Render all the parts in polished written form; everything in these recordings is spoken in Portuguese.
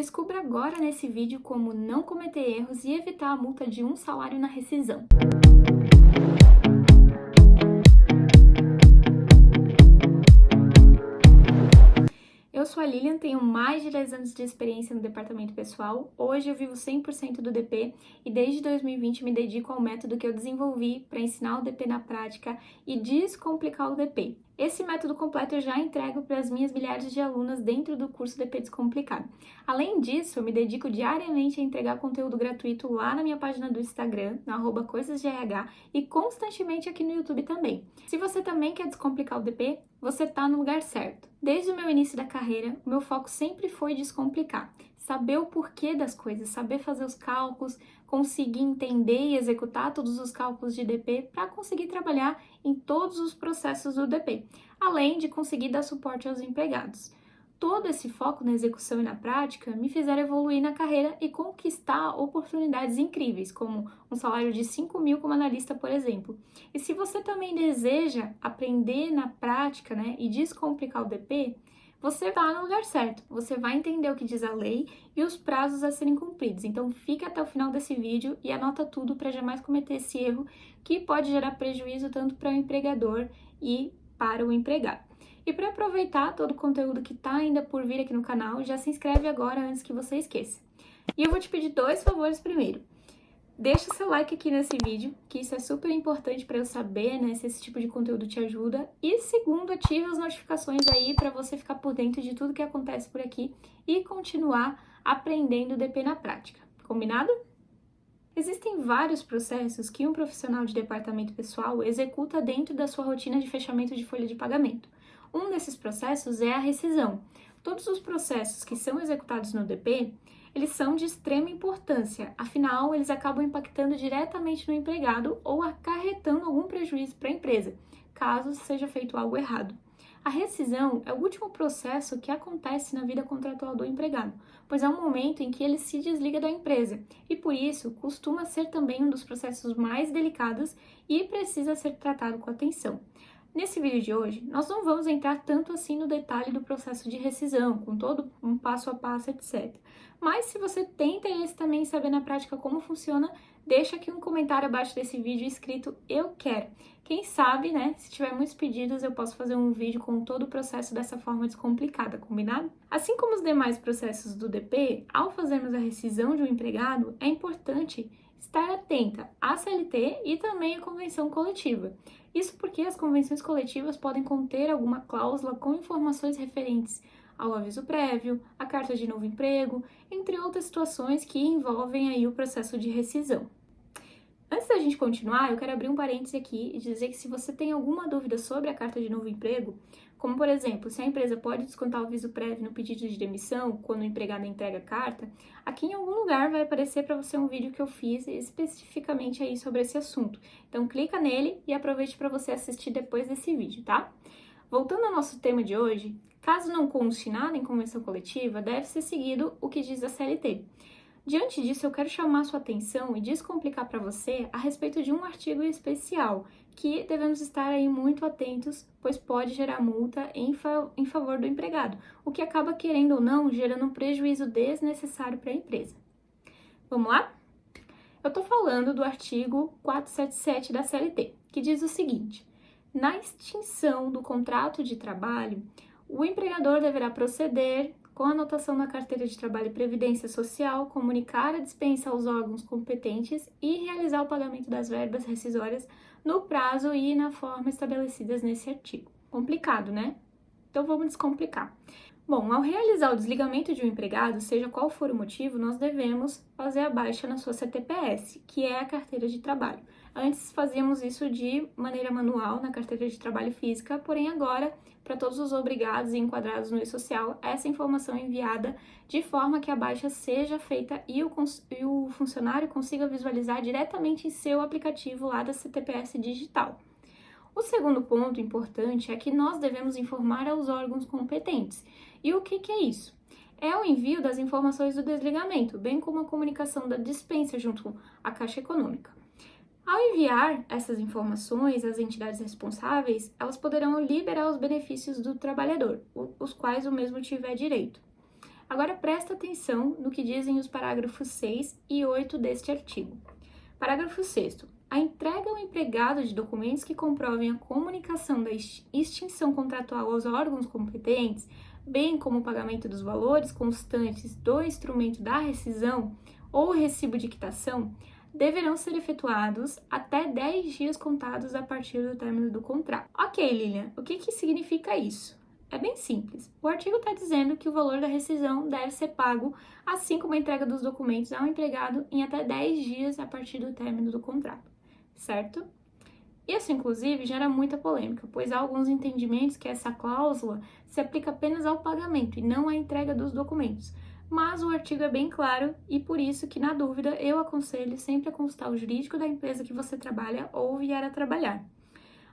Descubra agora nesse vídeo como não cometer erros e evitar a multa de um salário na rescisão. Eu sou a Lilian, tenho mais de 10 anos de experiência no departamento pessoal. Hoje eu vivo 100% do DP e desde 2020 me dedico ao método que eu desenvolvi para ensinar o DP na prática e descomplicar o DP. Esse método completo eu já entrego para as minhas milhares de alunas dentro do curso DP Descomplicado. Além disso, eu me dedico diariamente a entregar conteúdo gratuito lá na minha página do Instagram, no @coisasgh, e constantemente aqui no YouTube também. Se você também quer descomplicar o DP, você está no lugar certo. Desde o meu início da carreira, o meu foco sempre foi descomplicar, saber o porquê das coisas, saber fazer os cálculos, conseguir entender e executar todos os cálculos de DP para conseguir trabalhar em todos os processos do DP, além de conseguir dar suporte aos empregados. Todo esse foco na execução e na prática me fizeram evoluir na carreira e conquistar oportunidades incríveis, como um salário de 5.000 como analista, por exemplo. E se você também deseja aprender na prática, e descomplicar o DP, você está no lugar certo. Você vai entender o que diz a lei e os prazos a serem cumpridos. Então fica até o final desse vídeo e anota tudo para jamais cometer esse erro que pode gerar prejuízo tanto para o empregador e para o empregado. E para aproveitar todo o conteúdo que está ainda por vir aqui no canal, já se inscreve agora antes que você esqueça. E eu vou te pedir dois favores primeiro. Deixa o seu like aqui nesse vídeo, que isso é super importante para eu saber, se esse tipo de conteúdo te ajuda. E segundo, ative as notificações aí para você ficar por dentro de tudo que acontece por aqui e continuar aprendendo DP na prática. Combinado? Existem vários processos que um profissional de departamento pessoal executa dentro da sua rotina de fechamento de folha de pagamento. Um desses processos é a rescisão. Todos os processos que são executados no DP, eles são de extrema importância, afinal, eles acabam impactando diretamente no empregado ou acarretando algum prejuízo para a empresa, caso seja feito algo errado. A rescisão é o último processo que acontece na vida contratual do empregado, pois é um momento em que ele se desliga da empresa e, por isso, costuma ser também um dos processos mais delicados e precisa ser tratado com atenção. Nesse vídeo de hoje, nós não vamos entrar tanto assim no detalhe do processo de rescisão, com todo um passo a passo, etc. Mas se você tem interesse também em saber na prática como funciona, deixa aqui um comentário abaixo desse vídeo escrito "Eu quero". Quem sabe, se tiver muitos pedidos, eu posso fazer um vídeo com todo o processo dessa forma descomplicada, combinado? Assim como os demais processos do DP, ao fazermos a rescisão de um empregado, é importante estar atenta à CLT e também à convenção coletiva. Isso porque as convenções coletivas podem conter alguma cláusula com informações referentes ao aviso prévio, à carta de novo emprego, entre outras situações que envolvem aí o processo de rescisão. Antes da gente continuar, eu quero abrir um parêntese aqui e dizer que se você tem alguma dúvida sobre a carta de novo emprego, como por exemplo, se a empresa pode descontar o aviso prévio no pedido de demissão quando o empregado entrega a carta, aqui em algum lugar vai aparecer para você um vídeo que eu fiz especificamente aí sobre esse assunto. Então clica nele e aproveite para você assistir depois desse vídeo, tá? Voltando ao nosso tema de hoje, caso não conste nada em convenção coletiva, deve ser seguido o que diz a CLT. Diante disso, eu quero chamar sua atenção e descomplicar para você a respeito de um artigo especial que devemos estar aí muito atentos, pois pode gerar multa em favor do empregado, o que acaba, querendo ou não, gerando um prejuízo desnecessário para a empresa. Vamos lá? Eu estou falando do artigo 477 da CLT, que diz o seguinte: na extinção do contrato de trabalho, o empregador deverá proceder com anotação na carteira de trabalho e previdência social, comunicar a dispensa aos órgãos competentes e realizar o pagamento das verbas rescisórias no prazo e na forma estabelecidas nesse artigo. Complicado, né? Então vamos descomplicar. Bom, ao realizar o desligamento de um empregado, seja qual for o motivo, nós devemos fazer a baixa na sua CTPS, que é a carteira de trabalho. Antes fazíamos isso de maneira manual na carteira de trabalho física, porém agora, para todos os obrigados e enquadrados no e-social, essa informação é enviada de forma que a baixa seja feita e o funcionário consiga visualizar diretamente em seu aplicativo lá da CTPS digital. O segundo ponto importante é que nós devemos informar aos órgãos competentes. E o que é isso? É o envio das informações do desligamento, bem como a comunicação da dispensa junto à Caixa Econômica. Ao enviar essas informações às entidades responsáveis, elas poderão liberar os benefícios do trabalhador, os quais o mesmo tiver direito. Agora presta atenção no que dizem os parágrafos 6 e 8 deste artigo. Parágrafo 6º. A entrega ao empregado de documentos que comprovem a comunicação da extinção contratual aos órgãos competentes, bem como o pagamento dos valores constantes do instrumento da rescisão ou recibo de quitação, deverão ser efetuados até 10 dias contados a partir do término do contrato. Ok, Lilian, o que significa isso? É bem simples. O artigo está dizendo que o valor da rescisão deve ser pago, assim como a entrega dos documentos ao empregado, em até 10 dias a partir do término do contrato, certo? Isso, inclusive, gera muita polêmica, pois há alguns entendimentos que essa cláusula se aplica apenas ao pagamento e não à entrega dos documentos. Mas o artigo é bem claro e por isso que, na dúvida, eu aconselho sempre a consultar o jurídico da empresa que você trabalha ou vier a trabalhar.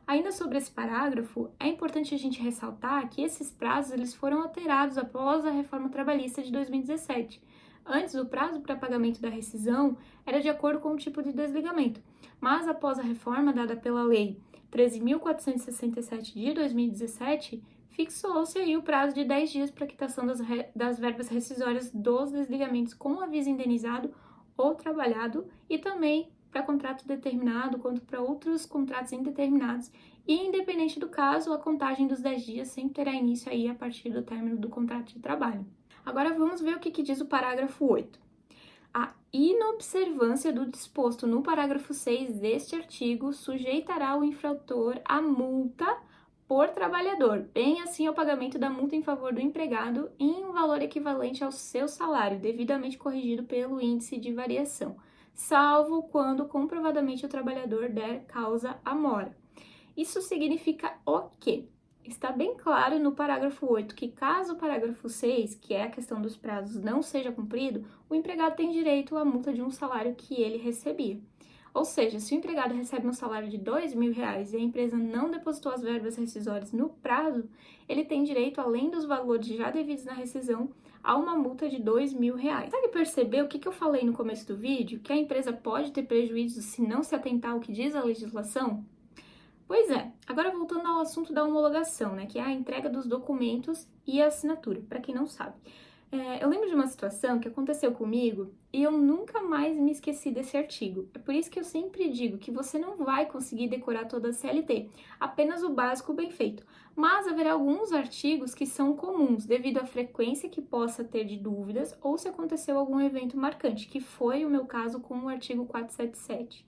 Ainda sobre esse parágrafo, é importante a gente ressaltar que esses prazos eles foram alterados após a reforma trabalhista de 2017. Antes, o prazo para pagamento da rescisão era de acordo com o tipo de desligamento, mas após a reforma dada pela Lei 13.467 de 2017, fixou-se aí o prazo de 10 dias para quitação das verbas rescisórias dos desligamentos com aviso indenizado ou trabalhado e também para contrato determinado quanto para outros contratos indeterminados e, independente do caso, a contagem dos 10 dias sempre terá início aí a partir do término do contrato de trabalho. Agora vamos ver o que diz o parágrafo 8. A inobservância do disposto no parágrafo 6 deste artigo sujeitará o infrator à multa por trabalhador, bem assim ao pagamento da multa em favor do empregado em um valor equivalente ao seu salário, devidamente corrigido pelo índice de variação, salvo quando comprovadamente o trabalhador der causa à mora. Isso significa o quê? Está bem claro no parágrafo 8 que caso o parágrafo 6, que é a questão dos prazos, não seja cumprido, o empregado tem direito à multa de um salário que ele recebia. Ou seja, se o empregado recebe um salário de R$2.000 e a empresa não depositou as verbas rescisórias no prazo, ele tem direito, além dos valores já devidos na rescisão, a uma multa de R$2.000. Consegue perceber o que eu falei no começo do vídeo? Que a empresa pode ter prejuízo se não se atentar ao que diz a legislação? Pois é, agora voltando ao assunto da homologação, né, que é a entrega dos documentos e a assinatura, para quem não sabe. Eu lembro de uma situação que aconteceu comigo e eu nunca mais me esqueci desse artigo. É por isso que eu sempre digo que você não vai conseguir decorar toda a CLT, apenas o básico bem feito. Mas haverá alguns artigos que são comuns, devido à frequência que possa ter de dúvidas ou se aconteceu algum evento marcante, que foi o meu caso com o artigo 477.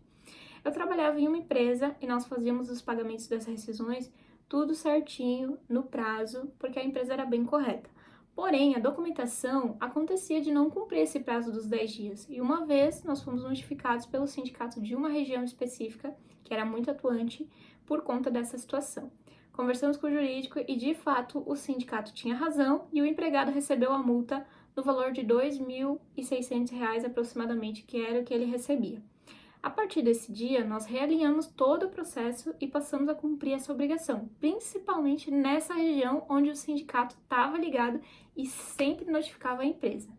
Eu trabalhava em uma empresa e nós fazíamos os pagamentos das rescisões tudo certinho, no prazo, porque a empresa era bem correta. Porém, a documentação acontecia de não cumprir esse prazo dos 10 dias. E uma vez nós fomos notificados pelo sindicato de uma região específica, que era muito atuante, por conta dessa situação. Conversamos com o jurídico e, de fato, o sindicato tinha razão e o empregado recebeu a multa no valor de R$2.600 aproximadamente, que era o que ele recebia. A partir desse dia, nós realinhamos todo o processo e passamos a cumprir essa obrigação, principalmente nessa região onde o sindicato estava ligado e sempre notificava a empresa.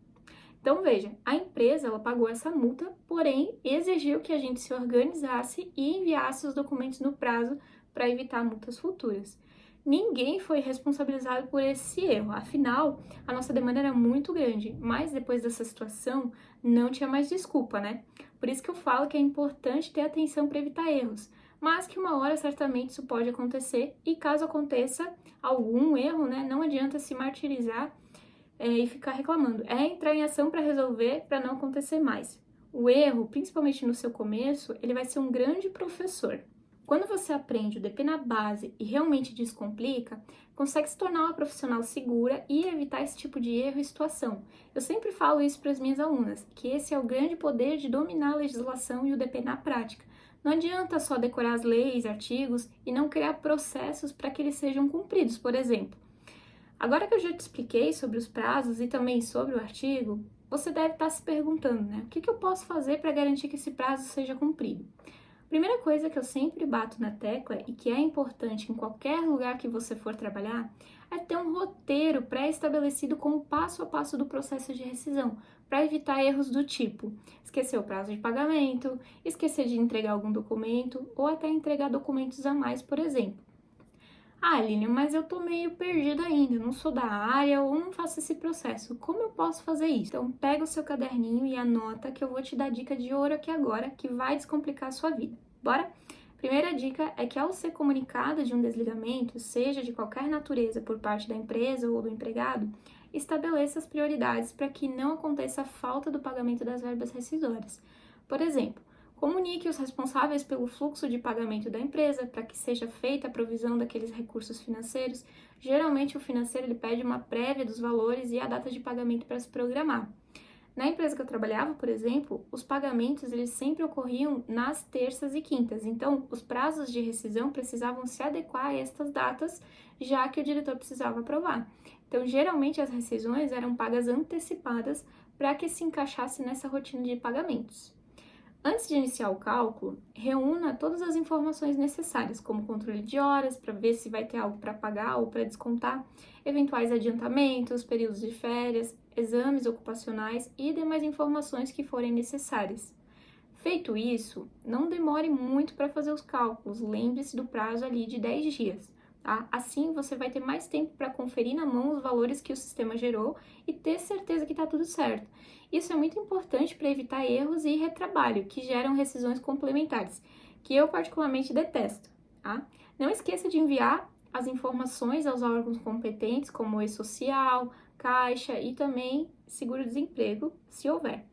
Então, veja, a empresa ela pagou essa multa, porém exigiu que a gente se organizasse e enviasse os documentos no prazo para evitar multas futuras. Ninguém foi responsabilizado por esse erro, afinal, a nossa demanda era muito grande, mas depois dessa situação, não tinha mais desculpa, né? Por isso que eu falo que é importante ter atenção para evitar erros, mas que uma hora certamente isso pode acontecer, e caso aconteça algum erro, né, não adianta se martirizar e ficar reclamando. É entrar em ação para resolver, para não acontecer mais. O erro, principalmente no seu começo, ele vai ser um grande professor. Quando você aprende o DP na base e realmente descomplica, consegue se tornar uma profissional segura e evitar esse tipo de erro e situação. Eu sempre falo isso para as minhas alunas, que esse é o grande poder de dominar a legislação e o DP na prática. Não adianta só decorar as leis, artigos e não criar processos para que eles sejam cumpridos, por exemplo. Agora que eu já te expliquei sobre os prazos e também sobre o artigo, você deve estar se perguntando, né? O que eu posso fazer para garantir que esse prazo seja cumprido? Primeira coisa que eu sempre bato na tecla e que é importante em qualquer lugar que você for trabalhar é ter um roteiro pré-estabelecido com o passo a passo do processo de rescisão, para evitar erros do tipo esquecer o prazo de pagamento, esquecer de entregar algum documento ou até entregar documentos a mais, por exemplo. Ah, Aline, mas eu tô meio perdida ainda, não sou da área ou não faço esse processo. Como eu posso fazer isso? Então, pega o seu caderninho e anota que eu vou te dar dica de ouro aqui agora que vai descomplicar a sua vida. Bora? Primeira dica é que ao ser comunicado de um desligamento, seja de qualquer natureza por parte da empresa ou do empregado, estabeleça as prioridades para que não aconteça a falta do pagamento das verbas rescisórias. Por exemplo, comunique os responsáveis pelo fluxo de pagamento da empresa para que seja feita a provisão daqueles recursos financeiros. Geralmente, o financeiro ele pede uma prévia dos valores e a data de pagamento para se programar. Na empresa que eu trabalhava, por exemplo, os pagamentos eles sempre ocorriam nas terças e quintas, então os prazos de rescisão precisavam se adequar a estas datas, já que o diretor precisava aprovar. Então, geralmente as rescisões eram pagas antecipadas para que se encaixasse nessa rotina de pagamentos. Antes de iniciar o cálculo, reúna todas as informações necessárias, como controle de horas, para ver se vai ter algo para pagar ou para descontar, eventuais adiantamentos, períodos de férias, exames ocupacionais e demais informações que forem necessárias. Feito isso, não demore muito para fazer os cálculos, lembre-se do prazo ali de 10 dias. Tá? Assim, você vai ter mais tempo para conferir na mão os valores que o sistema gerou e ter certeza que está tudo certo. Isso é muito importante para evitar erros e retrabalho, que geram rescisões complementares, que eu particularmente detesto. Tá? Não esqueça de enviar as informações aos órgãos competentes, como o E-Social, Caixa e também Seguro-Desemprego, se houver.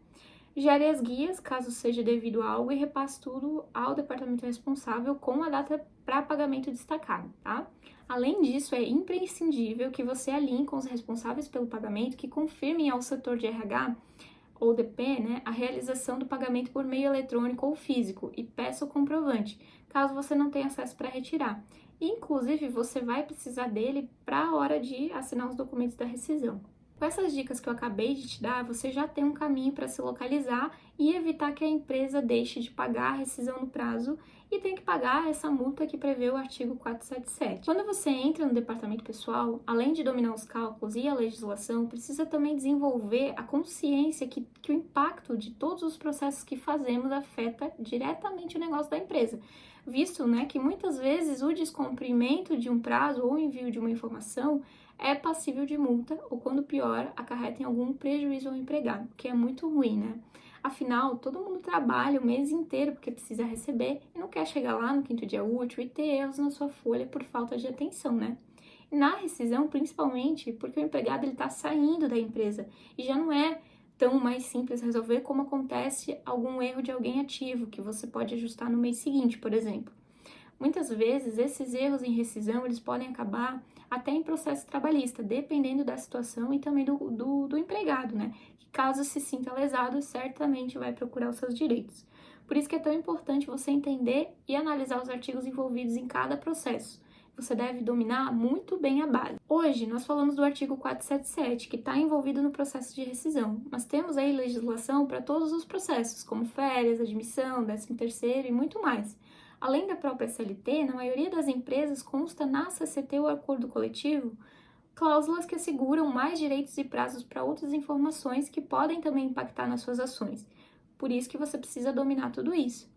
Gere as guias, caso seja devido a algo, e repasse tudo ao departamento responsável com a data para pagamento destacada, tá? Além disso, é imprescindível que você alinhe com os responsáveis pelo pagamento que confirmem ao setor de RH ou DP, né, a realização do pagamento por meio eletrônico ou físico e peça o comprovante, caso você não tenha acesso para retirar. Inclusive, você vai precisar dele para a hora de assinar os documentos da rescisão. Com essas dicas que eu acabei de te dar, você já tem um caminho para se localizar e evitar que a empresa deixe de pagar a rescisão no prazo e tenha que pagar essa multa que prevê o artigo 477. Quando você entra no departamento pessoal, além de dominar os cálculos e a legislação, precisa também desenvolver a consciência que o impacto de todos os processos que fazemos afeta diretamente o negócio da empresa. Visto, né, que muitas vezes o descumprimento de um prazo ou envio de uma informação é passível de multa ou, quando pior, acarreta em algum prejuízo ao empregado, o que é muito ruim, né? Afinal, todo mundo trabalha o mês inteiro porque precisa receber e não quer chegar lá no quinto dia útil e ter erros na sua folha por falta de atenção, né? E na rescisão, principalmente, porque o empregado está saindo da empresa e já não é tão mais simples resolver como acontece algum erro de alguém ativo, que você pode ajustar no mês seguinte, por exemplo. Muitas vezes, esses erros em rescisão, eles podem acabar até em processo trabalhista, dependendo da situação e também do empregado, né? Que caso se sinta lesado, certamente vai procurar os seus direitos. Por isso que é tão importante você entender e analisar os artigos envolvidos em cada processo. Você deve dominar muito bem a base. Hoje, nós falamos do artigo 477, que está envolvido no processo de rescisão, mas temos aí legislação para todos os processos, como férias, admissão, 13º e muito mais. Além da própria CLT, na maioria das empresas consta na CCT o acordo coletivo cláusulas que asseguram mais direitos e prazos para outras informações que podem também impactar nas suas ações. Por isso que você precisa dominar tudo isso.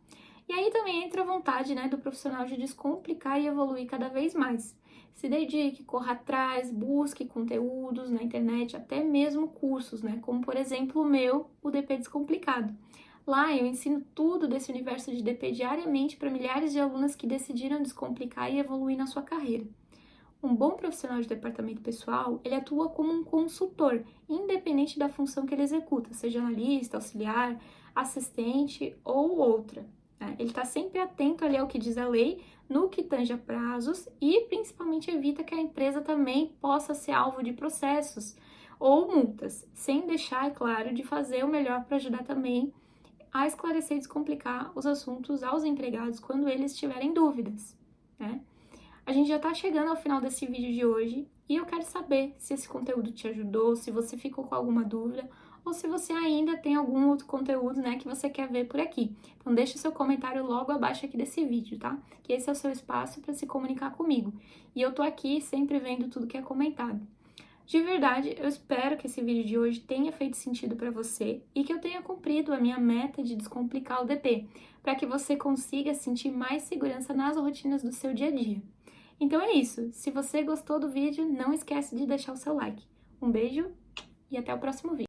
E aí também entra a vontade, né, do profissional de descomplicar e evoluir cada vez mais. Se dedique, corra atrás, busque conteúdos na internet, até mesmo cursos, né, como por exemplo o meu, o DP Descomplicado. Lá eu ensino tudo desse universo de DP diariamente para milhares de alunas que decidiram descomplicar e evoluir na sua carreira. Um bom profissional de departamento pessoal, ele atua como um consultor, independente da função que ele executa, seja analista, auxiliar, assistente ou outra. Né? Ele está sempre atento ali ao que diz a lei, no que tange a prazos e principalmente evita que a empresa também possa ser alvo de processos ou multas, sem deixar, é claro, de fazer o melhor para ajudar também a esclarecer e descomplicar os assuntos aos empregados quando eles tiverem dúvidas, né? A gente já tá chegando ao final desse vídeo de hoje e eu quero saber se esse conteúdo te ajudou, se você ficou com alguma dúvida ou se você ainda tem algum outro conteúdo, né, que você quer ver por aqui. Então deixa seu comentário logo abaixo aqui desse vídeo, tá? Que esse é o seu espaço para se comunicar comigo. E eu tô aqui sempre vendo tudo que é comentado. De verdade, eu espero que esse vídeo de hoje tenha feito sentido para você e que eu tenha cumprido a minha meta de descomplicar o DP, para que você consiga sentir mais segurança nas rotinas do seu dia a dia. Então é isso. Se você gostou do vídeo, não esquece de deixar o seu like. Um beijo e até o próximo vídeo.